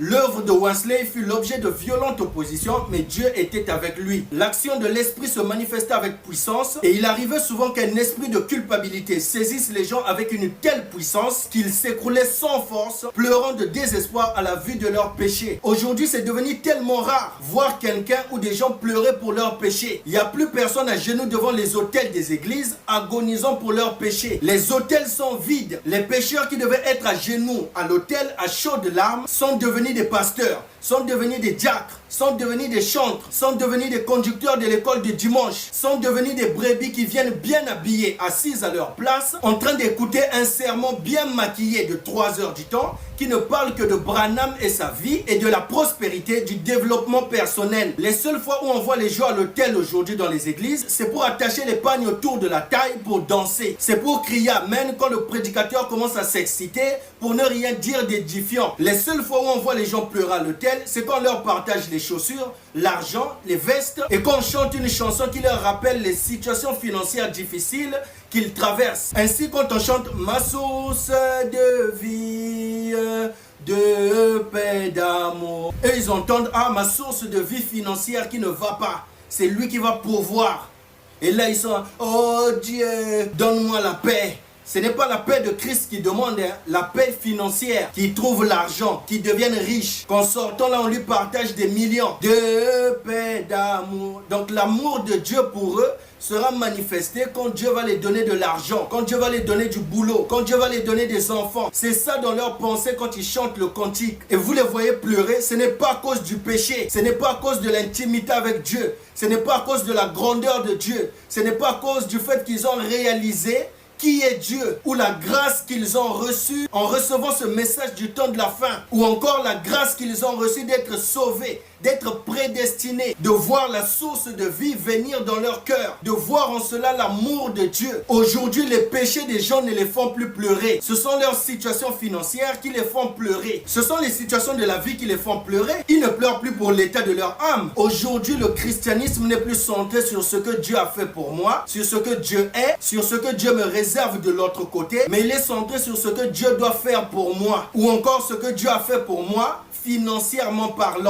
L'œuvre de Wesley fut l'objet de violentes oppositions, mais Dieu était avec lui. L'action de l'esprit se manifestait avec puissance et il arrivait souvent qu'un esprit de culpabilité saisisse les gens avec une telle puissance qu'ils s'écroulaient sans force, pleurant de désespoir à la vue de leurs péchés. Aujourd'hui, c'est devenu tellement rare voir quelqu'un ou des gens pleurer pour leurs péchés. Il n'y a plus personne à genoux devant les autels des églises, agonisant pour leurs péchés. Les autels sont vides. Les pécheurs qui devaient être à genoux à l'autel à chaudes larmes sont devenus des pasteurs, sont devenus des diacres, sont devenus des chantres, sont devenus des conducteurs de l'école de dimanche, sont devenus des brebis qui viennent bien habillés, assises à leur place, en train d'écouter un sermon bien maquillé de 3 heures du temps, qui ne parle que de Branham et sa vie et de la prospérité, du développement personnel. Les seules fois où on voit les gens à l'autel aujourd'hui dans les églises, c'est pour attacher les pagnes autour de la taille pour danser. C'est pour crier amen quand le prédicateur commence à s'exciter pour ne rien dire d'édifiant. Les seules fois où on voit les gens pleurer à l'autel, c'est quand on leur partage les chaussures, l'argent, les vestes et qu'on chante une chanson qui leur rappelle les situations financières difficiles qu'ils traversent. Ainsi, quand on chante ma source de vie, de paix, d'amour, et ils entendent ma source de vie financière qui ne va pas, c'est lui qui va pourvoir. Et là ils sont oh Dieu, donne-moi la paix. Ce n'est pas la paix de Christ qui demande, la paix financière, qui trouve l'argent, qui deviennent riches. Qu'en sortant là, on lui partage des millions de paix, d'amour. Donc l'amour de Dieu pour eux sera manifesté quand Dieu va les donner de l'argent, quand Dieu va les donner du boulot, quand Dieu va les donner des enfants. C'est ça dans leur pensée quand ils chantent le cantique. Et vous les voyez pleurer, ce n'est pas à cause du péché, ce n'est pas à cause de l'intimité avec Dieu, ce n'est pas à cause de la grandeur de Dieu, ce n'est pas à cause du fait qu'ils ont réalisé qui est Dieu, ou la grâce qu'ils ont reçue en recevant ce message du temps de la fin, ou encore la grâce qu'ils ont reçue d'être sauvés, d'être prédestinés, de voir la source de vie venir dans leur cœur, de voir en cela l'amour de Dieu. Aujourd'hui, les péchés des gens ne les font plus pleurer. Ce sont leurs situations financières qui les font pleurer. Ce sont les situations de la vie qui les font pleurer. Ils ne pleurent plus pour l'état de leur âme. Aujourd'hui, le christianisme n'est plus centré sur ce que Dieu a fait pour moi, sur ce que Dieu est, sur ce que Dieu me réserve de l'autre côté, mais il est centré sur ce que Dieu doit faire pour moi, ou encore ce que Dieu a fait pour moi, financièrement parlant.